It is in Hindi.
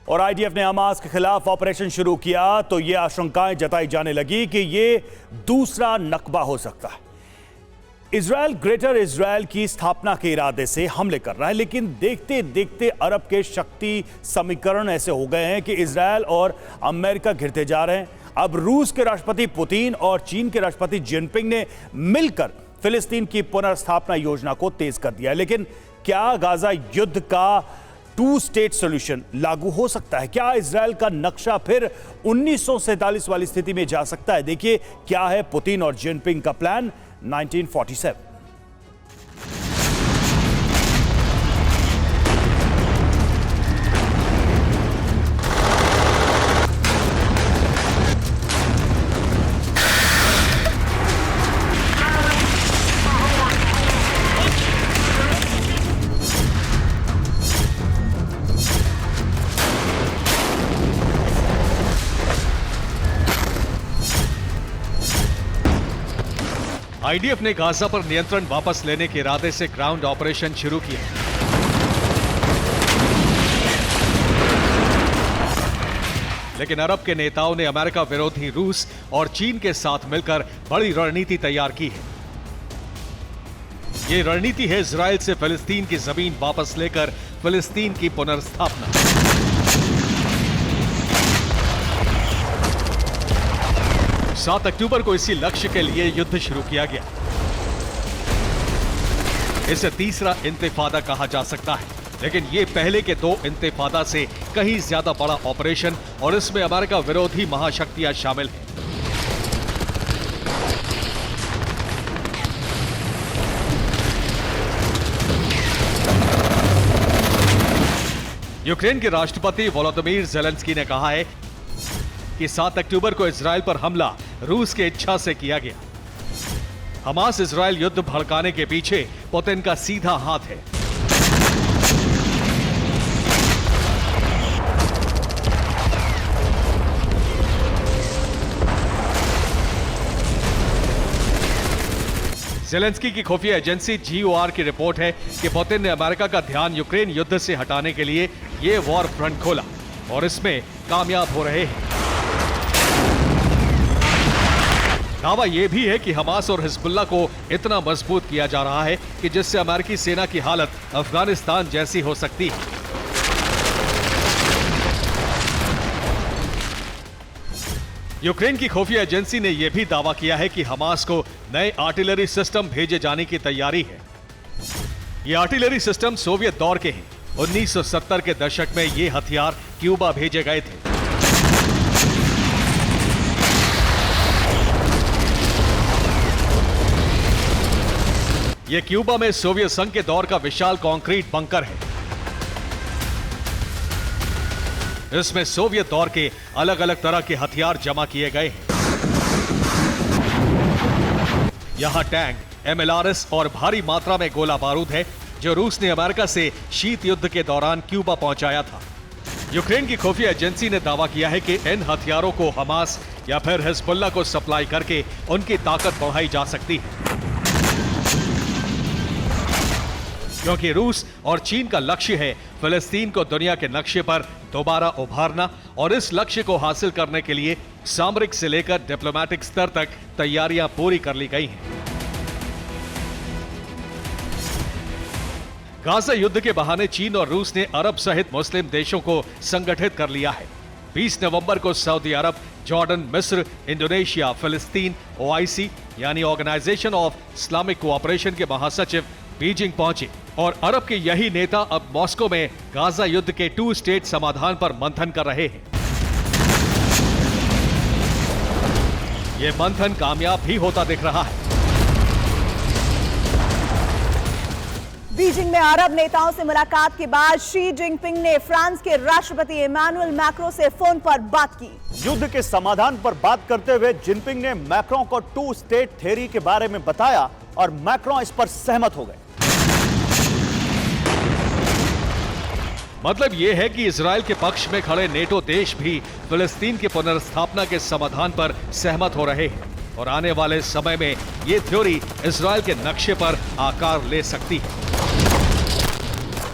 और आईडीएफ ने हमास के खिलाफ ऑपरेशन शुरू किया तो ये आशंकाएं जताई जाने लगी कि ये दूसरा नकबा हो सकता है। इजराइल ग्रेटर इजराइल की स्थापना के इरादे से हमले कर रहा है, लेकिन देखते देखते अरब के शक्ति समीकरण ऐसे हो गए हैं कि इजराइल और अमेरिका घिरते जा रहे हैं। अब रूस के राष्ट्रपति पुतिन और चीन के राष्ट्रपति जिनपिंग ने मिलकर फिलिस्तीन की पुनर्स्थापना योजना को तेज कर दिया है। लेकिन क्या गाजा युद्ध का 2 स्टेट सॉल्यूशन लागू हो सकता है? क्या इजराइल का नक्शा फिर 1947 वाली स्थिति में जा सकता है? देखिए क्या है पुतिन और जिनपिंग का प्लान 1947। आईडीएफ ने गाजा पर नियंत्रण वापस लेने के इरादे से ग्राउंड ऑपरेशन शुरू किया। लेकिन अरब के नेताओं ने अमेरिका विरोधी रूस और चीन के साथ मिलकर बड़ी रणनीति तैयार की है। यह रणनीति है इजराइल से फिलिस्तीन की जमीन वापस लेकर फिलिस्तीन की पुनर्स्थापना। सात अक्टूबर को इसी लक्ष्य के लिए युद्ध शुरू किया गया। इसे तीसरा इंतिफादा कहा जा सकता है, लेकिन यह पहले के 2 इंतिफादा से कहीं ज्यादा बड़ा ऑपरेशन और इसमें अमेरिका विरोधी महाशक्तियां शामिल हैं। यूक्रेन के राष्ट्रपति वोलोदिमीर ज़ेलेंस्की ने कहा है कि 7 अक्टूबर को इजराइल पर हमला रूस की इच्छा से किया गया। हमास इजराइल युद्ध भड़काने के पीछे पुतिन का सीधा हाथ है। ज़ेलेंस्की की खुफिया एजेंसी GOR की रिपोर्ट है कि पुतिन ने अमेरिका का ध्यान यूक्रेन युद्ध से हटाने के लिए यह वॉर फ्रंट खोला और इसमें कामयाब हो रहे हैं। दावा यह भी है कि हमास और हिजबुल्लाह को इतना मजबूत किया जा रहा है कि जिससे अमेरिकी सेना की हालत अफगानिस्तान जैसी हो सकती है। यूक्रेन की खुफिया एजेंसी ने यह भी दावा किया है कि हमास को नए आर्टिलरी सिस्टम भेजे जाने की तैयारी है। ये आर्टिलरी सिस्टम सोवियत दौर के हैं। 1970 के दशक में ये हथियार क्यूबा भेजे गए थे। यह क्यूबा में सोवियत संघ के दौर का विशाल कंक्रीट बंकर है। इसमें सोवियत दौर के अलग अलग तरह के हथियार जमा किए गए हैं। यहां टैंक, MLRS और भारी मात्रा में गोला बारूद है जो रूस ने अमेरिका से शीत युद्ध के दौरान क्यूबा पहुंचाया था। यूक्रेन की खुफिया एजेंसी ने दावा किया है कि इन हथियारों को हमास या फिर हिजबुल्लाह को सप्लाई करके उनकी ताकत बढ़ाई जा सकती है, क्योंकि रूस और चीन का लक्ष्य है फिलिस्तीन को दुनिया के नक्शे पर दोबारा उभारना और इस लक्ष्य को हासिल करने के लिए सामरिक से लेकर डिप्लोमेटिक स्तर तक तैयारियां पूरी कर ली गई हैं। गाजा युद्ध के बहाने चीन और रूस ने अरब सहित मुस्लिम देशों को संगठित कर लिया है। 20 नवंबर को सऊदी अरब, जॉर्डन, मिस्र, इंडोनेशिया, फिलिस्तीन OIC यानी ऑर्गेनाइजेशन ऑफ इस्लामिक कोऑपरेशन के महासचिव बीजिंग पहुंचे और अरब के यही नेता अब मॉस्को में गाजा युद्ध के 2 स्टेट समाधान पर मंथन कर रहे हैं। यह मंथन कामयाब भी होता दिख रहा है। बीजिंग में अरब नेताओं से मुलाकात के बाद शी जिनपिंग ने फ्रांस के राष्ट्रपति इमानुएल मैक्रों से फोन पर बात की। युद्ध के समाधान पर बात करते हुए जिनपिंग ने मैक्रों को 2 स्टेट थ्योरी के बारे में बताया और मैक्रों इस पर सहमत हो गए। मतलब यह है कि इजराइल के पक्ष में खड़े नेटो देश भी फिलिस्तीन की पुनर्स्थापना के समाधान पर सहमत हो रहे हैं और आने वाले समय में यह थ्योरी इजराइल के नक्शे पर आकार ले सकती है।